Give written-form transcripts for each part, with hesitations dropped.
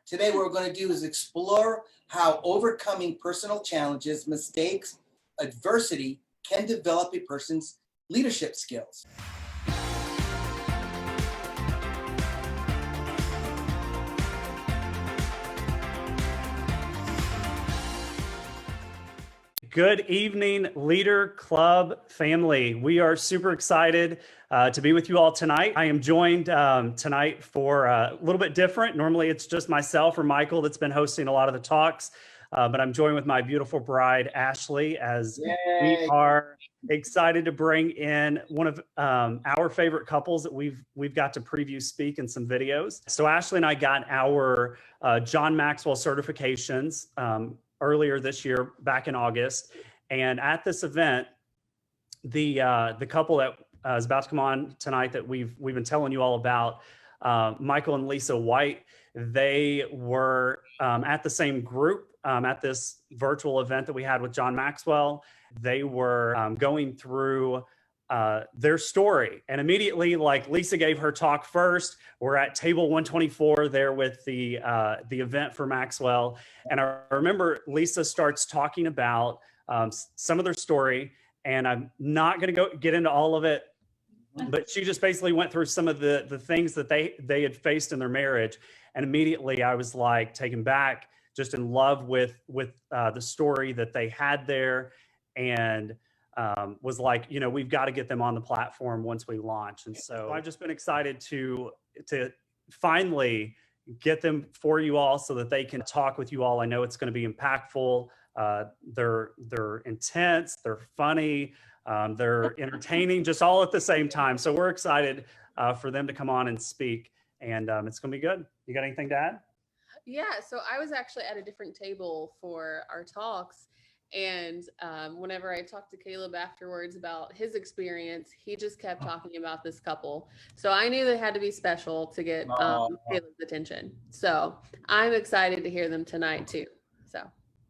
Today, what we're going to do is explore how overcoming personal challenges, mistakes, adversity can develop a person's leadership skills. Good evening, Leader Club family. We are super excited to be with you all tonight. I am joined tonight for a little bit different. Normally it's just myself or Michael that's been hosting a lot of the talks, but I'm joined with my beautiful bride, Ashley, as we are excited to bring in one of our favorite couples that we've got to preview speak in some videos. So Ashley and I got our John Maxwell certifications earlier this year, back in August, and at this event, the couple that is about to come on tonight that we've been telling you all about, Michael and Lisa White, they were at the same group at this virtual event that we had with John Maxwell. They were going through their story, and immediately, like, Lisa gave her talk first. We're at table 124 there with the event for Maxwell, and I remember Lisa starts talking about some of their story, and I'm not going to get into all of it, but she just basically went through some of the things that they had faced in their marriage, and immediately I was like taken back, just in love with the story that they had there, and was like, you know, we've got to get them on the platform once we launch. And so I've just been excited to finally get them for you all so that they can talk with you all. I know it's going to be impactful. They're intense, they're funny, they're entertaining, just all at the same time. So we're excited for them to come on and speak, and it's going to be good. You got anything to add? Yeah, so I was actually at a different table for our talks. And whenever I talked to Caleb afterwards about his experience, he just kept talking about this couple. So I knew they had to be special to get Caleb's attention. So I'm excited to hear them tonight too. So.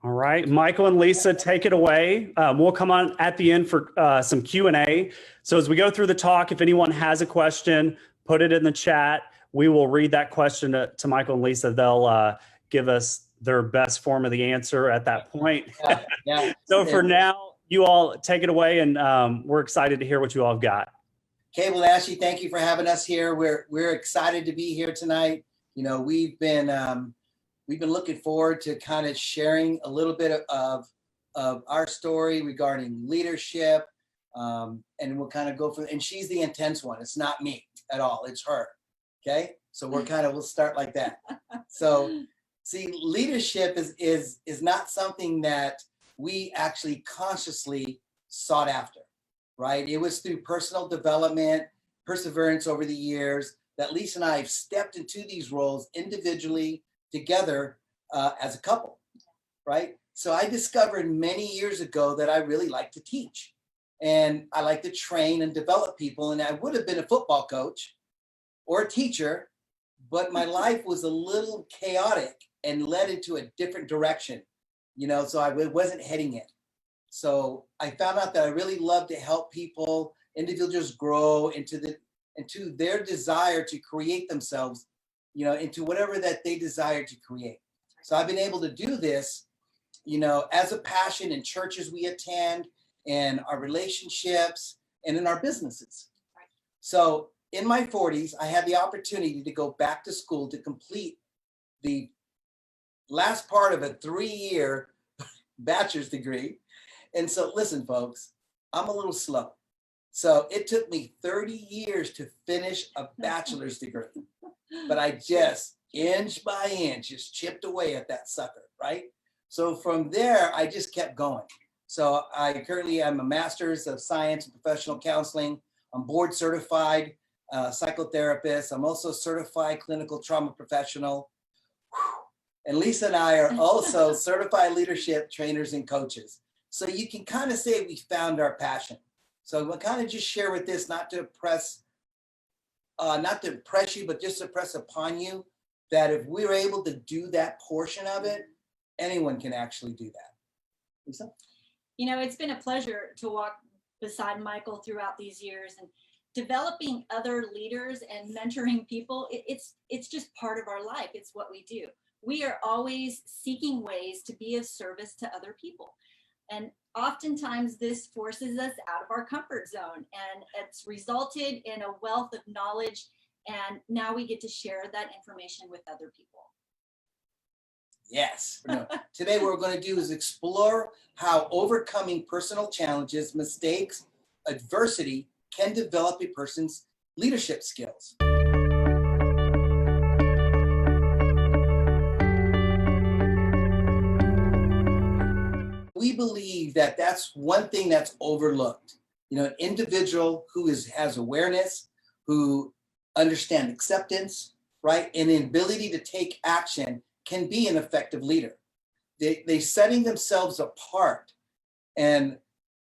All right, Michael and Lisa, take it away. We'll come on at the end for some Q&A. So as we go through the talk, if anyone has a question, put it in the chat. We will read that question to Michael and Lisa. They'll give us their best form of the answer at that point. Yeah. So for now, you all take it away, and we're excited to hear what you all have got. Cable Ashley, thank you for having us here. We're excited to be here tonight. You know, we've been looking forward to kind of sharing a little bit of our story regarding leadership, and we'll kind of go for. And she's the intense one. It's not me at all. It's her. Okay, so we'll start like that. So. See, leadership is not something that we actually consciously sought after, right? It was through personal development, perseverance over the years that Lisa and I have stepped into these roles individually, together as a couple, right? So I discovered many years ago that I really like to teach, and I like to train and develop people. And I would have been a football coach or a teacher, but my life was a little chaotic and led into a different direction, you know, so I wasn't heading it. So I found out that I really love to help people, individuals grow into their desire to create themselves, you know, into whatever that they desire to create. So I've been able to do this, you know, as a passion in churches we attend, and our relationships, and in our businesses. So in my 40s, I had the opportunity to go back to school to complete the last part of a 3-year bachelor's degree. And so listen, folks, I'm a little slow. So it took me 30 years to finish a bachelor's degree, but I just inch by inch just chipped away at that sucker, right? So from there, I just kept going. So I currently am a master's of science and professional counseling. I'm board certified psychotherapist. I'm also a certified clinical trauma professional. And Lisa and I are also certified leadership trainers and coaches. So you can kind of say we found our passion. So we'll kind of just share with this, not to impress you, but just to impress upon you that if we're able to do that portion of it, anyone can actually do that. Lisa? You know, it's been a pleasure to walk beside Michael throughout these years and developing other leaders and mentoring people, it's just part of our life. It's what we do. We are always seeking ways to be of service to other people. And oftentimes this forces us out of our comfort zone, and it's resulted in a wealth of knowledge. And now we get to share that information with other people. Yes. Today, what we're going to do is explore how overcoming personal challenges, mistakes, adversity can develop a person's leadership skills. We believe that that's one thing that's overlooked. An individual who has awareness, who understands acceptance, right, and the ability to take action can be an effective leader. They setting themselves apart in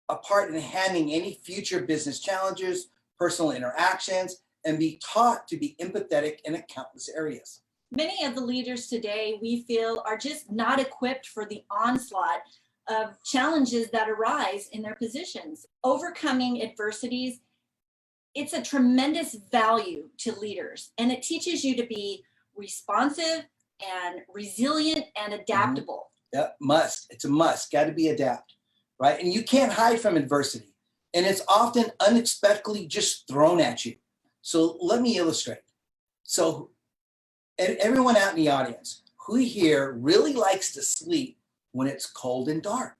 handling any future business challenges, personal interactions, and be taught to be empathetic in countless areas. Many of the leaders today, we feel, are just not equipped for the onslaught of challenges that arise in their positions. Overcoming adversities, it's a tremendous value to leaders, and it teaches you to be responsive and resilient and adaptable. Yeah, must. It's a must. Got to be adapt, right? And you can't hide from adversity, and it's often unexpectedly just thrown at you. So let me illustrate. So, everyone out in the audience, who here really likes to sleep when it's cold and dark?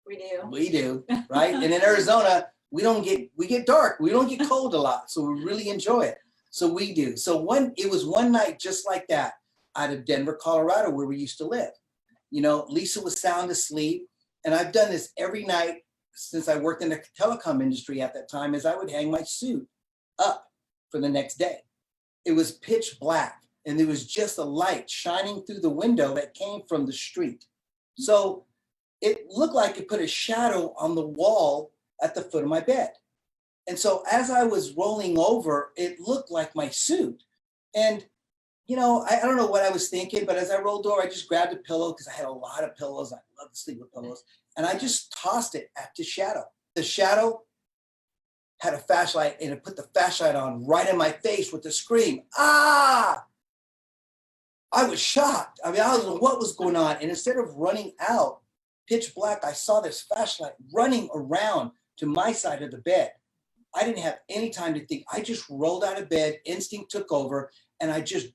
We do. We do, right? And in Arizona, we get dark. We don't get cold a lot, so we really enjoy it. So we do. So it was one night just like that out of Denver, Colorado, where we used to live. Lisa was sound asleep, and I've done this every night since I worked in the telecom industry at that time, is I would hang my suit up for the next day. It was pitch black, and there was just a light shining through the window that came from the street. So it looked like it put a shadow on the wall at the foot of my bed. And so as I was rolling over, it looked like my suit. And, I don't know what I was thinking, but as I rolled over, I just grabbed a pillow because I had a lot of pillows. I love to sleep with pillows. And I just tossed it at the shadow. The shadow had a flashlight, and it put the flashlight on right in my face with a scream. Ah! I was shocked. I don't know what was going on. And instead of running out, pitch black, I saw this flashlight running around to my side of the bed. I didn't have any time to think. I just rolled out of bed, instinct took over, and I just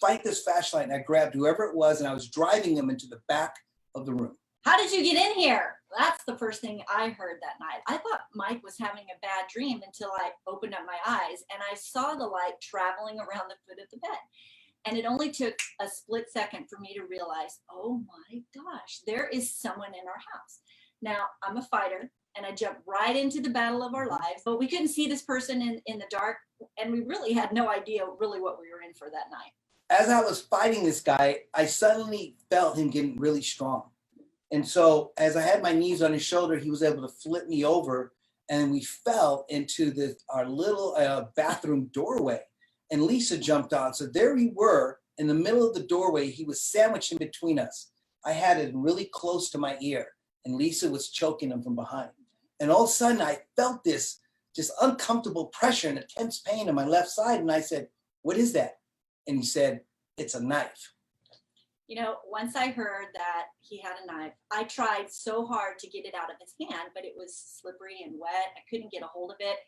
fight this flashlight, and I grabbed whoever it was, and I was driving them into the back of the room. How did you get in here? That's the first thing I heard that night. I thought Mike was having a bad dream until I opened up my eyes and I saw the light traveling around the foot of the bed. And it only took a split second for me to realize, oh my gosh, there is someone in our house. Now, I'm a fighter, and I jumped right into the battle of our lives, but we couldn't see this person in the dark, and we really had no idea really what we were in for that night. As I was fighting this guy, I suddenly felt him getting really strong. And so as I had my knees on his shoulder, he was able to flip me over, and we fell into our little bathroom doorway. And Lisa jumped on. So there we were in the middle of the doorway. He was sandwiched in between us. I had it really close to my ear, and Lisa was choking him from behind. And all of a sudden I felt this just uncomfortable pressure and intense pain on my left side. And I said, "What is that?" And he said, "It's a knife." Once I heard that he had a knife, I tried so hard to get it out of his hand, but it was slippery and wet. I couldn't get a hold of it.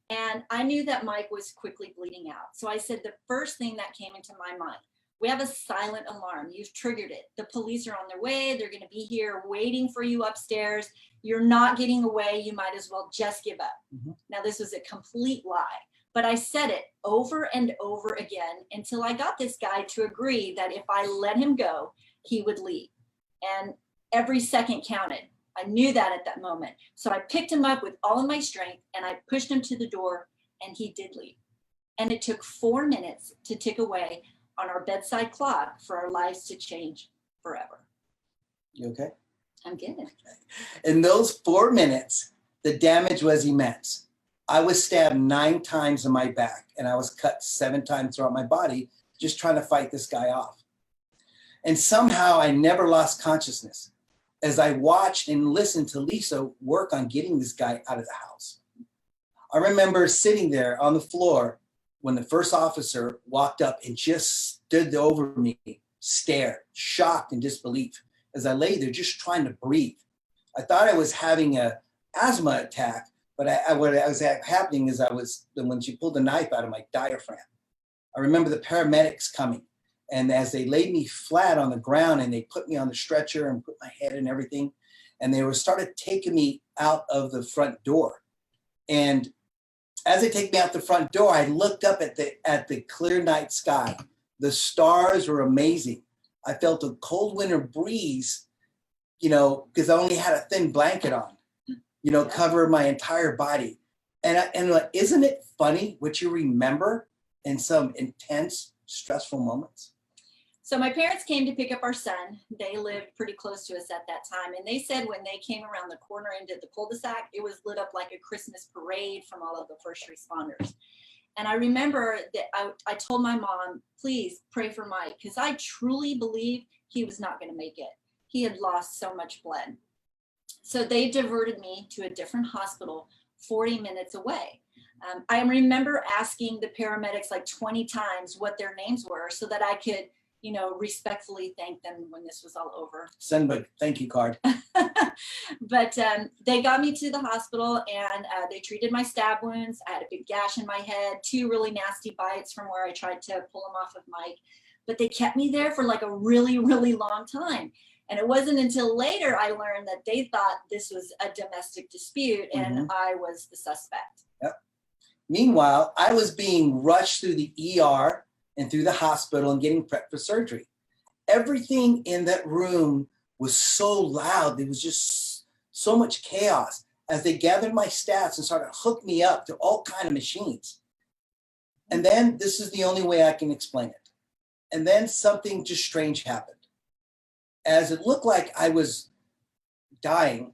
And I knew that Mike was quickly bleeding out. So I said, the first thing that came into my mind, we have a silent alarm. You've triggered it. The police are on their way. They're going to be here waiting for you upstairs. You're not getting away. You might as well just give up. Mm-hmm. Now, this was a complete lie, but I said it over and over again until I got this guy to agree that if I let him go, he would leave. And every second counted. I knew that at that moment. So I picked him up with all of my strength and I pushed him to the door, and he did leave. And it took 4 minutes to tick away on our bedside clock for our lives to change forever. You okay? I'm good. In those 4 minutes, the damage was immense. I was stabbed 9 times in my back, and I was cut 7 times throughout my body just trying to fight this guy off. And somehow I never lost consciousness as I watched and listened to Lisa work on getting this guy out of the house. I remember sitting there on the floor when the first officer walked up and just stood over me, stared, shocked in disbelief as I lay there just trying to breathe. I thought I was having an asthma attack, but what was happening is when she pulled the knife out of my diaphragm. I remember the paramedics coming, and as they laid me flat on the ground and they put me on the stretcher and put my head and everything, and they started taking me out of the front door. And as they take me out the front door, I looked up at the clear night sky. The stars were amazing. I felt a cold winter breeze, because I only had a thin blanket on, cover my entire body. And like, isn't it funny what you remember in some intense, stressful moments? So my parents came to pick up our son. They lived pretty close to us at that time. And they said when they came around the corner into the cul-de-sac, it was lit up like a Christmas parade from all of the first responders. And I remember that I told my mom, please pray for Mike, because I truly believe he was not going to make it. He had lost so much blood. So they diverted me to a different hospital 40 minutes away. I remember asking the paramedics like 20 times what their names were so that I could, respectfully thank them when this was all over. Send a thank you card. But they got me to the hospital and they treated my stab wounds. I had a big gash in my head, 2 really nasty bites from where I tried to pull them off of Mike. But they kept me there for like a really, really long time. And it wasn't until later I learned that they thought this was a domestic dispute and I was the suspect. Yep. Meanwhile, I was being rushed through the ER and through the hospital and getting prepped for surgery. Everything in that room was so loud. There was just so much chaos as they gathered my stats and started to hook me up to all kinds of machines. And then this is the only way I can explain it. And then something just strange happened. As it looked like I was dying,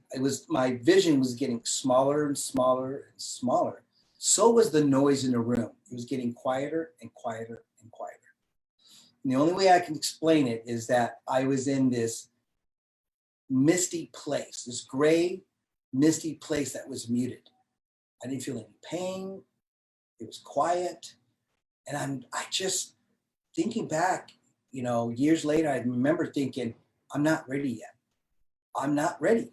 my vision was getting smaller and smaller and smaller. So was the noise in the room. It was getting quieter and quieter and quieter. And the only way I can explain it is that I was in this misty place, this gray, misty place that was muted. I didn't feel any pain. It was quiet. And I just thinking back, years later, I remember thinking, I'm not ready yet. I'm not ready.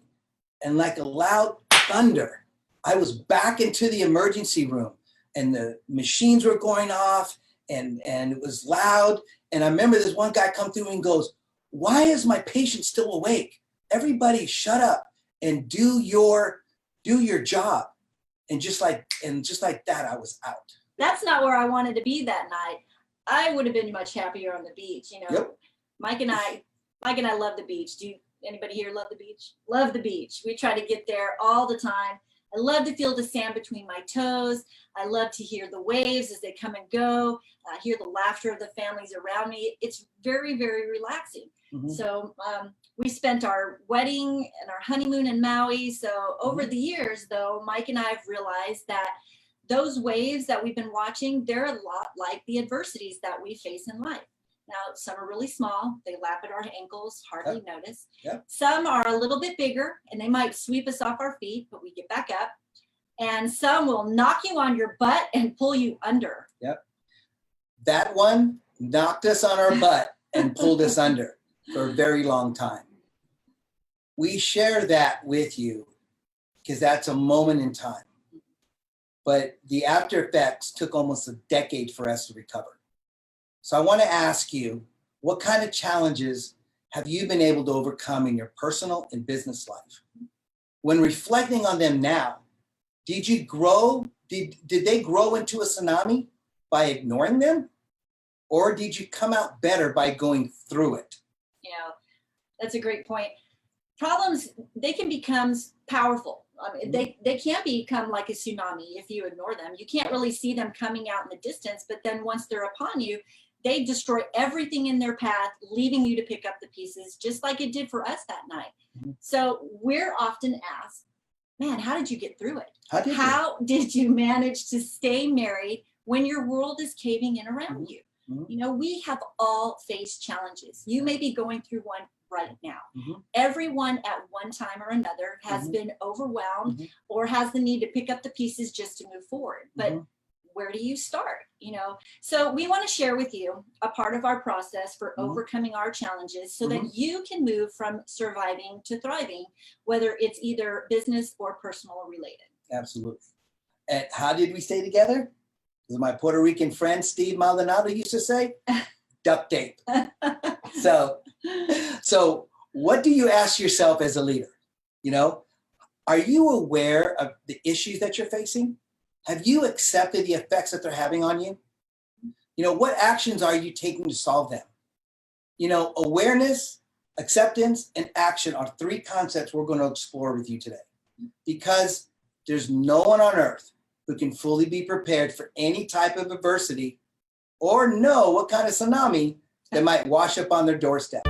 And like a loud thunder, I was back into the emergency room and the machines were going off and it was loud. And I remember this one guy come through and goes, why is my patient still awake? Everybody shut up and do your job. And just like that, I was out. That's not where I wanted to be that night. I would have been much happier on the beach. Yep. Mike and I love the beach. Anybody here love the beach? Love the beach. We try to get there all the time. I love to feel the sand between my toes. I love to hear the waves as they come and go, hear the laughter of the families around me. It's very, very relaxing. So we spent our wedding and our honeymoon in Maui. So over the years, though, Mike and I have realized that those waves that we've been watching, they're a lot like the adversities that we face in life. Now, some are really small. They lap at our ankles, hardly notice. Some are a little bit bigger and they might sweep us off our feet, but we get back up. And some will knock you on your butt and pull you under. That one knocked us on our butt and pulled us under for a very long time. We share that with you because that's a moment in time. But the after effects took almost a decade for us to recover. So I want to ask you, what kind of challenges have you been able to overcome in your personal and business life? When reflecting on them now, did you grow? Did they grow into a tsunami by ignoring them? Or did you come out better by going through it? That's a great point. Problems, they can become powerful. They can become like a tsunami if you ignore them. You can't really see them coming out in the distance, but then once they're upon you, they destroy everything in their path, leaving you to pick up the pieces, just like it did for us that night. So we're often asked, man, how did you get through it? How did you manage to stay married when your world is caving in around you? Mhm. You know, we have all faced challenges. You may be going through one right now. Mhm. Everyone at one time or another has Mhm. been overwhelmed Mhm. or has the need to pick up the pieces just to move forward. But Mhm. where do you start? You know, so we want to share with you a part of our process for Mhm. overcoming our challenges so Mhm. that you can move from surviving to thriving, whether it's either business or personal related. Absolutely. And how did we stay together? As my Puerto Rican friend Steve Maldonado used to say, duct tape. So what do you ask yourself as a leader? You know, are you aware of the issues that you're facing? Have you accepted the effects that they're having on you? You know, what actions are you taking to solve them? You know, awareness, acceptance, and action are three concepts we're going to explore with you today, because there's no one on earth who can fully be prepared for any type of adversity or know what kind of tsunami that might wash up on their doorstep.